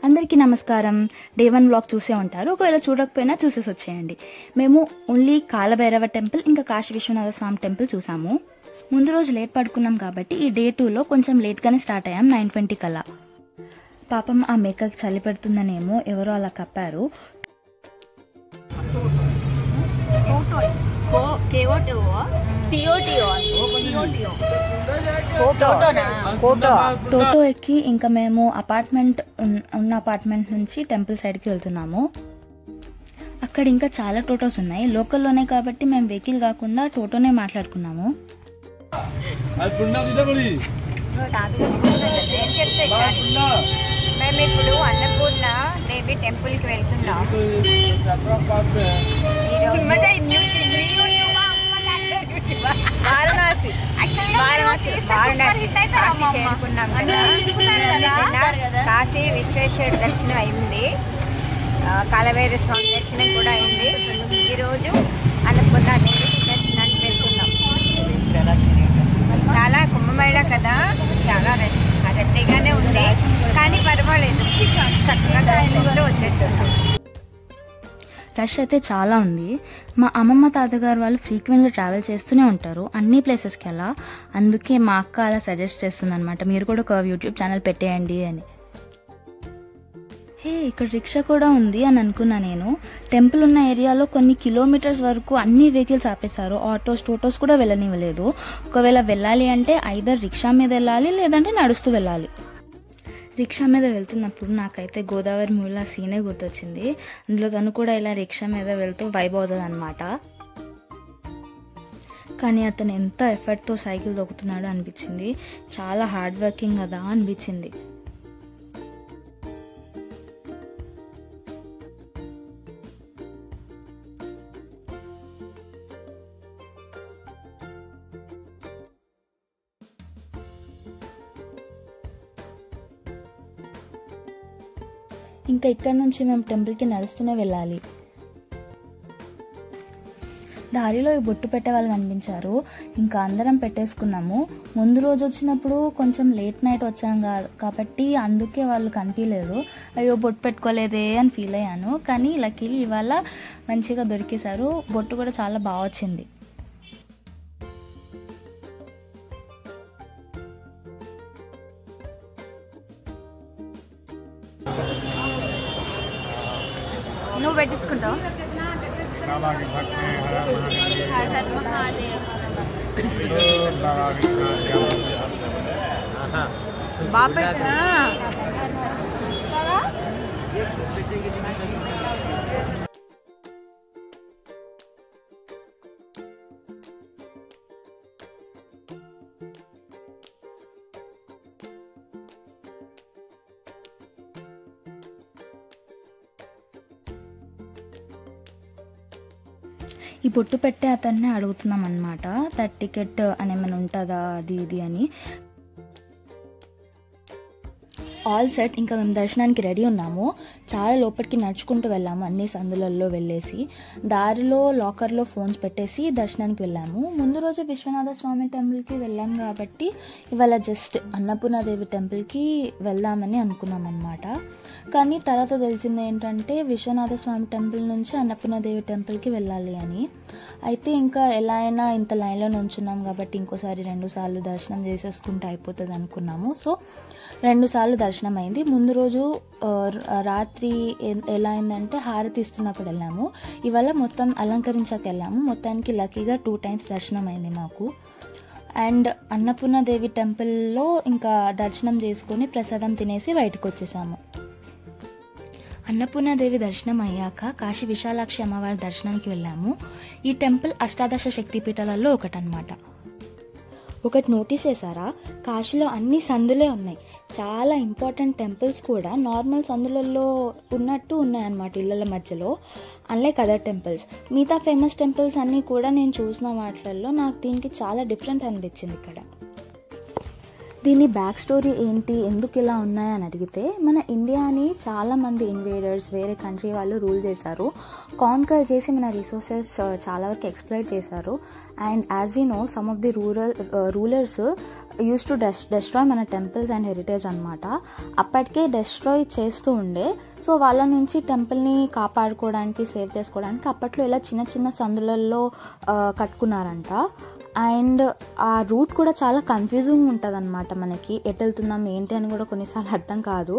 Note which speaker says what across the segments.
Speaker 1: అందరికీ నమస్కారం. Day 1 vlog చూసే ఉంటారు. ఒకవేళ చూడకపోయినా చూసేసి వచ్చేయండి. మేము ఓన్లీ కాలభైరవ టెంపుల్ ఇంకా కాశీ విశ్వనాథ స్వామి టెంపుల్ చూసాము. ముందు రోజు లేట్ పడుకున్నాం కాబట్టి ఈ డే 2లో కొంచెం లేట్గానే స్టార్ట్ అయ్యాం. 9:20 కల్లా. పాపం ఆ మేకకి చలి పెడుతుందనేమో ఎవరో అలా కప్పారు. టోటో ఎక్కి ఇంకా మేము ఉన్న అపార్ట్మెంట్ నుంచి టెంపుల్ సైడ్కి వెళ్తున్నాము. అక్కడ ఇంకా చాలా టోటోస్ ఉన్నాయి. లోకల్లోనే కాబట్టి మేము వెహికల్ కాకుండా టోటోనే మాట్లాడుకున్నాము.
Speaker 2: మేము ఇప్పుడు అన్నపూర్ణ దేవి టెంపుల్కి వెళ్తున్నాం. చేరుకున్నాం కదా. కాశీ విశ్వేశ్వర దర్శనం అయింది, కాలభైరవ స్వామి దర్శనం కూడా అయింది. ఈరోజు అన్నపూర్ణ దేవి దర్శనానికి వెళ్తున్నాం. చాలా కుంభమేళ కదా, చాలా రద్దీగానే ఉంది, కానీ పర్వాలేదు, చక్కగా వచ్చేస్తున్నాం.
Speaker 1: రష్ అయితే చాలా ఉంది. మా అమ్మమ్మ తాతగారు వాళ్ళు ఫ్రీక్వెంట్గా ట్రావెల్ చేస్తూనే ఉంటారు అన్ని ప్లేసెస్కి అలా. అందుకే మా అక్క అలా సజెస్ట్ చేస్తుంది అనమాట, మీరు కూడా ఒక యూట్యూబ్ ఛానల్ పెట్టేయండి అని. ఇక్కడ రిక్షా కూడా ఉంది అని అనుకున్నా నేను. టెంపుల్ ఉన్న ఏరియాలో కొన్ని కిలోమీటర్స్ వరకు అన్ని వెహికల్స్ ఆపేశారు. ఆటోస్ టోటోస్ కూడా వెళ్ళనివ్వలేదు. ఒకవేళ వెళ్ళాలి అంటే ఐదర్ రిక్షా మీద వెళ్ళాలి లేదంటే నడుస్తూ వెళ్ళాలి. రిక్షా మీద వెళ్తున్నప్పుడు నాకైతే గోదావరి మూల సీనే గుర్తొచ్చింది. అందులో తను కూడా ఇలా రిక్షా మీద వెళ్తూ వైబ్ అవుతుంది అనమాట. కానీ అతను ఎంత ఎఫర్ట్తో సైకిల్ తొక్కుతున్నాడో అనిపించింది. చాలా హార్డ్ వర్కింగ్ కదా అనిపించింది. ఇంకా ఇక్కడ నుంచి మేము టెంపుల్కి నడుస్తూనే వెళ్ళాలి. దారిలో ఈ బొట్టు పెట్టే వాళ్ళు కనిపించారు. ఇంకా అందరం పెట్టేసుకున్నాము. ముందు రోజు వచ్చినప్పుడు కొంచెం లేట్ నైట్ వచ్చాం కాబట్టి అందుకే వాళ్ళు కనిపించలేదు. అయ్యో బొట్టు పెట్టుకోలేదే అని ఫీల్ అయ్యాను. కానీ లక్కీలీ ఇవాళ మంచిగా దొరికేశారు. బొట్టు కూడా చాలా బాగా వచ్చింది. నువ్వు పెట్టించుకుంటావు?
Speaker 2: బాపట్నా
Speaker 1: ఈ బొట్టు పెట్టే అతన్నే అడుగుతున్నాం అనమాట, టికెట్ అని ఏమైనా ఉంటుందా అది ఇది అని. All set. ఇంకా మేము దర్శనానికి రెడీ ఉన్నాము. చాలా లోపలికి నడుచుకుంటూ వెళ్ళాము, అన్ని సందులలో వెళ్ళేసి. దారిలో లాకర్లో ఫోన్స్ పెట్టేసి దర్శనానికి వెళ్ళాము. ముందు రోజు విశ్వనాథ స్వామి టెంపుల్కి వెళ్ళాం కాబట్టి ఇవాళ జస్ట్ అన్నపూర్ణాదేవి టెంపుల్కి వెళ్దామని అనుకున్నాం అనమాట. కానీ తర్వాత తెలిసింది ఏంటంటే విశ్వనాథ స్వామి టెంపుల్ నుంచి అన్నపూర్ణాదేవి టెంపుల్కి వెళ్ళాలి అని. అయితే ఇంకా ఎలా అయినా ఇంత లైన్లో నుంచున్నాం కాబట్టి ఇంకోసారి 2 సార్లు దర్శనం చేసేసుకుంటే అయిపోతుంది అనుకున్నాము. సో 2 సార్లు దర్శనం అయింది. ముందు రోజు రాత్రి ఎలా అయిందంటే హారతి ఇస్తున్నప్పుడు వెళ్ళాము. ఇవాళ మొత్తం అలంకరించాక వెళ్ళాము. మొత్తానికి లక్కీగా 2 టైమ్స్ దర్శనం అయింది మాకు. అండ్ అన్నపూర్ణాదేవి టెంపుల్లో ఇంకా దర్శనం చేసుకొని ప్రసాదం తినేసి బయటకు వచ్చేసాము. అన్నపూర్ణాదేవి దర్శనం అయ్యాక కాశీ విశాలాక్షి అమ్మవారి దర్శనానికి వెళ్ళాము. ఈ టెంపుల్ అష్టాదశ శక్తిపీఠాలలో ఒకటనమాట. ఒకటి నోటీస్ చేశారా, కాశీలో అన్ని సందులే ఉన్నాయి. చాలా ఇంపార్టెంట్ టెంపుల్స్ కూడా నార్మల్ సందులలో ఉన్నట్టు ఉన్నాయన్నమాట ఇళ్ళ మధ్యలో. అన్లైక్ అదర్ టెంపుల్స్, మిగతా ఫేమస్ టెంపుల్స్ అన్నీ కూడా నేను చూసిన వాటిల్లో నాకు దీనికి చాలా డిఫరెంట్ అనిపించింది. ఇక్కడ దీని బ్యాక్ స్టోరీ ఏంటి, ఎందుకు ఇలా ఉన్నాయని అడిగితే, మన ఇండియాని చాలామంది ఇన్వేడర్స్ వేరే కంట్రీ వాళ్ళు రూల్ చేశారు, కాన్కర్ చేసి మన రిసోర్సెస్ చాలా వరకు ఎక్స్ప్లాయిట్ చేశారు. And as we know some of the rulers use to destroy మన టెంపుల్స్ అండ్ హెరిటేజ్ అనమాట. అప్పటికే డెస్ట్రాయ్ చేస్తూ ఉండే, సో వాళ్ళ నుంచి టెంపుల్ని కాపాడుకోవడానికి సేవ్ చేసుకోవడానికి అప్పట్లో ఇలా చిన్న చిన్న సందులలో కట్టుకున్నారంట. అండ్ ఆ రూట్ కూడా చాలా కన్ఫ్యూజింగ్ ఉంటుంది అనమాట, మనకి ఎటు వెళ్తున్నాం ఏంటి అని కూడా కొన్నిసార్లు అర్థం కాదు.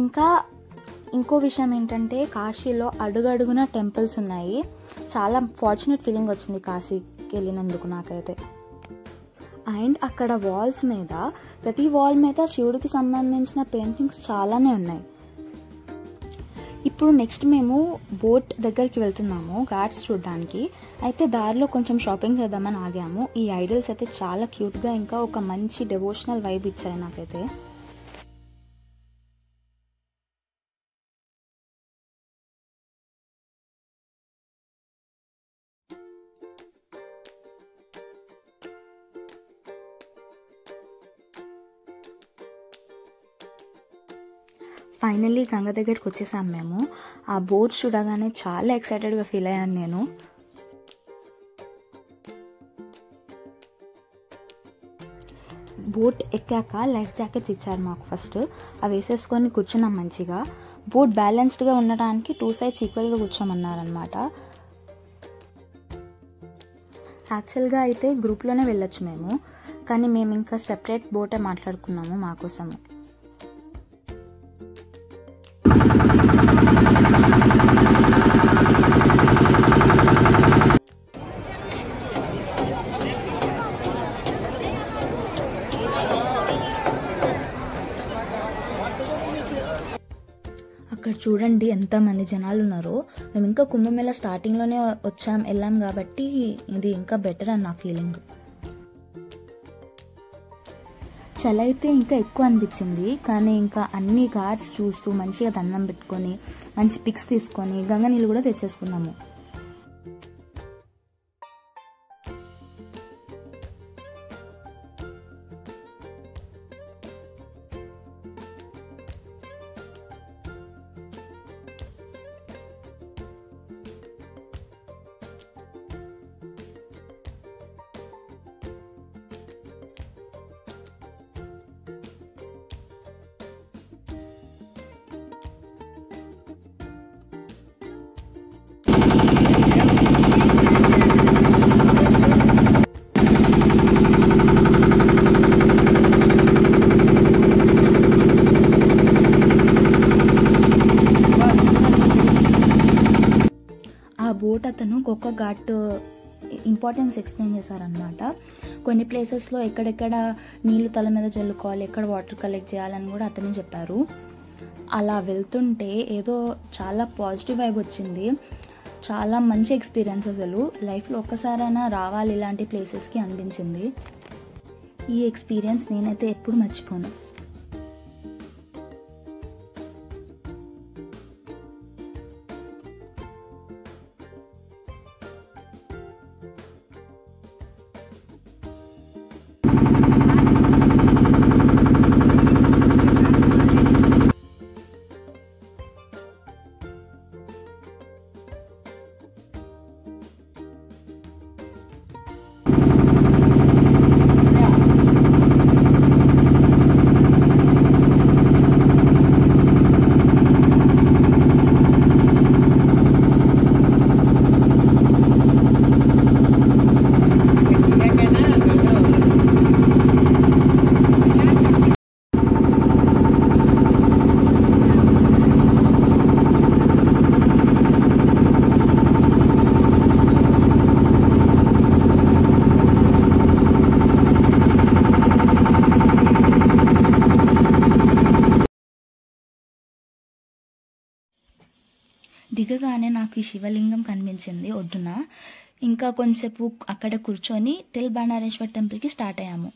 Speaker 1: ఇంకా ఇంకో విషయం ఏంటంటే, కాశీలో అడుగడుగున టెంపుల్స్ ఉన్నాయి. చాలా ఫార్చునేట్ ఫీలింగ్ వచ్చింది కాశీకి వెళ్ళినందుకు నాకైతే. అండ్ అక్కడ వాల్స్ మీద, ప్రతి వాల్ మీద శివుడికి సంబంధించిన పెయింటింగ్స్ చాలానే ఉన్నాయి. ఇప్పుడు నెక్స్ట్ మేము బోట్ దగ్గరికి వెళ్తున్నాము ఘాట్స్ చూడడానికి. అయితే దారిలో కొంచెం షాపింగ్ చేద్దామని ఆగాము. ఈ ఐడల్స్ అయితే చాలా క్యూట్గా, ఇంకా ఒక మంచి డెవోషనల్ వైబ్ ఇచ్చాయి నాకైతే. ఫైనల్లీ గంగ దగ్గరికి వచ్చేసాం మేము. ఆ బోట్ చూడగానే చాలా ఎక్సైటెడ్గా ఫీల్ అయ్యాను నేను. బోట్ ఎక్కాక లైఫ్ జాకెట్స్ ఇచ్చారు మాకు ఫస్ట్. అవి వేసేసుకొని కూర్చున్నాం మంచిగా. బోట్ బ్యాలెన్స్డ్గా ఉండడానికి 2 సైడ్స్ ఈక్వల్గా కూర్చోమన్నారనమాట. యాక్చువల్గా అయితే గ్రూప్లోనే వెళ్ళొచ్చు మేము, కానీ మేము ఇంకా సెపరేట్ బోటే మాట్లాడుకున్నాము మా కోసము. అక్కడ చూడండి ఎంతమంది జనాలు ఉన్నారో. మేము ఇంకా కుంభమేళా స్టార్టింగ్లోనే వెళ్ళాం కాబట్టి ఇది ఇంకా బెటర్ అని నా ఫీలింగ్. చలి అయితే ఇంకా ఎక్కువ అనిపించింది, కానీ ఇంకా అన్ని ఘాట్స్ చూస్తూ మంచిగా దండం పెట్టుకొని మంచి పిక్స్ తీసుకొని గంగ నీళ్ళు కూడా తెచ్చేసుకున్నాము. బోట్ అతను ఒక్కొక్క ఘాట్ ఇంపార్టెన్స్ ఎక్స్ప్లెయిన్ చేశారనమాట. కొన్ని ప్లేసెస్లో ఎక్కడెక్కడ నీళ్లు తల మీద చల్లుకోవాలి, ఎక్కడ వాటర్ కలెక్ట్ చేయాలని కూడా అతనే చెప్పారు. అలా వెళ్తుంటే ఏదో చాలా పాజిటివ్ వైబ్ వచ్చింది. చాలా మంచి ఎక్స్పీరియన్స్, అసలు లైఫ్లో ఒక్కసారైనా రావాలి ఇలాంటి ప్లేసెస్కి అనిపించింది. ఈ ఎక్స్పీరియన్స్ నేనైతే ఎప్పుడు మర్చిపోను. దిగగానే నాకు ఈ శివలింగం కనిపించింది ఒడ్డున. ఇంకా కొంచెంసేపు అక్కడ కూర్చొని టిల్ బండారేశ్వర్ టెంపుల్కి స్టార్ట్ అయ్యాము.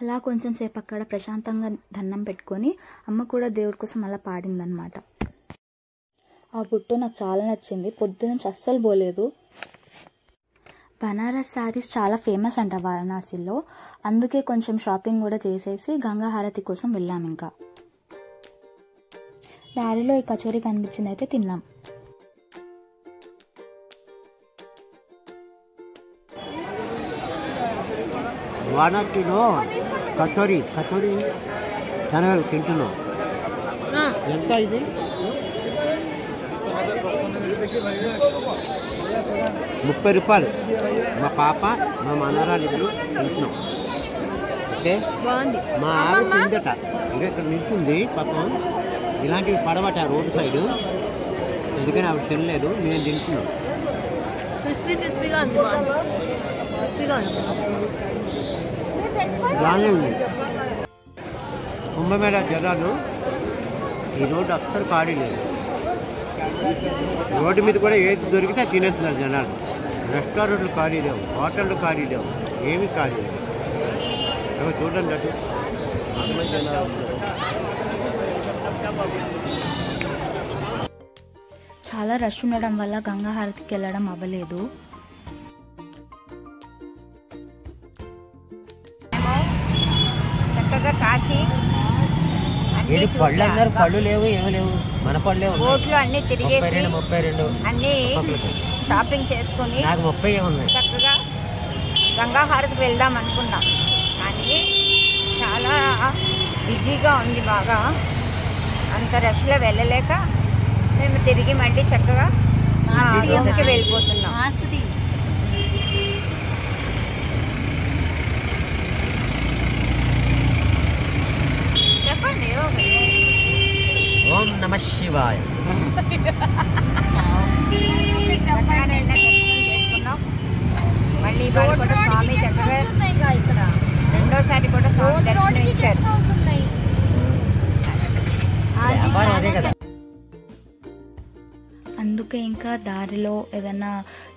Speaker 1: అలా కొంచెం సేపు అక్కడ ప్రశాంతంగా దండం పెట్టుకొని అమ్మ కూడా దేవుడి కోసం అలా పాడిందనమాట. ఆ బుట్టు నాకు చాలా నచ్చింది, పొద్దునుంచి అస్సలు పోలేదు. బనారస్ శారీస్ చాలా ఫేమస్ అంట వారణాసిలో, అందుకే కొంచెం షాపింగ్ కూడా చేసేసి గంగా హారతి కోసం వెళ్ళాం. ఇంకా దారిలో ఈ కచోరీ కనిపించింది, అయితే తిన్నాం.
Speaker 3: వారణాసిలో కచోరీ శనగలు తింటున్నాం. ఎంత ఇది? 30 రూపాయలు. మా పాప మా మనవరాలు ఇద్దరు తింటున్నాం. ఓకే, మా ఆవిడ తిందట, ఇంకా ఇక్కడ నిల్చుంది పాపం. ఇలాంటివి పడబట రోడ్డు సైడు, ఎందుకని ఆవిడ తినలేదు, మేము తింటున్నాం. బాగానే ఉంది. కుంభమేళ జనాలు ఈ రోడ్డు అస్సలు ఖాళీ లేదు. రోడ్డు మీద కూడా ఏది దొరికితే తినేస్తున్నారు జనాలు. రెస్టారెంట్లు ఖాళీ లేవు, హోటళ్ళు ఖాళీ లేవు, ఏమీ ఖాళీ లేవు. చూడండి అటు జనాలు.
Speaker 1: చాలా రష్ ఉండడం వల్ల గంగా హారతికి వెళ్ళడం అవ్వలేదు.
Speaker 2: చక్కగా కాశీ
Speaker 3: పళ్ళు అన్నారు, పళ్ళు లేవు, ఏమి లేవు, మన పళ్ళే
Speaker 2: బోట్లు అన్ని తిరిగేసి
Speaker 3: 32
Speaker 2: అన్ని షాపింగ్ చేసుకుని
Speaker 3: నాకు 30 ఉన్నాయి.
Speaker 2: చక్కగా గంగా హారతికి వెళ్దాం అనుకున్నాం, కానీ చాలా బిజీగా ఉంది బాగా. అంత రష్లో వెళ్ళలేక మేము తిరిగి మళ్ళీ చక్కగా రూమ్కి వెళ్ళిపోతున్నాం. చెప్పండి.
Speaker 3: ఓం నమః శివాయ.
Speaker 2: చేసుకున్నాం. మళ్ళీ ఇవాళ కూడా స్వామి చక్కగా రెండోసారి కూడా స్వామి దర్శనం ఇచ్చారు.
Speaker 1: అందుకే ఇంకా దారిలో ఏదైనా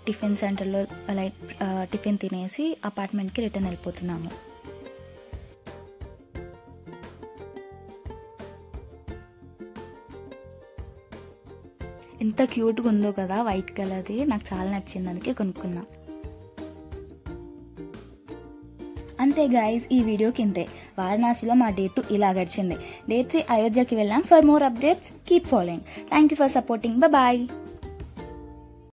Speaker 1: టిఫిన్ సెంటర్లో లైక్ టిఫిన్ తినేసి అపార్ట్మెంట్కి రిటర్న్ వెళ్ళిపోతున్నాము. ఎంత క్యూట్గా ఉందో కదా, వైట్ కలర్ది, నాకు చాలా నచ్చింది, అందుకే కొనుక్కున్నా. అంతే గైస్, ఈ వీడియోకి ఇంతే. వారణాసిలో మా డే 2 ఇలా గడిచింది. డే 3 అయోధ్యకి వెళ్ళాం. For more updates keep following. Thank you for supporting. Bye.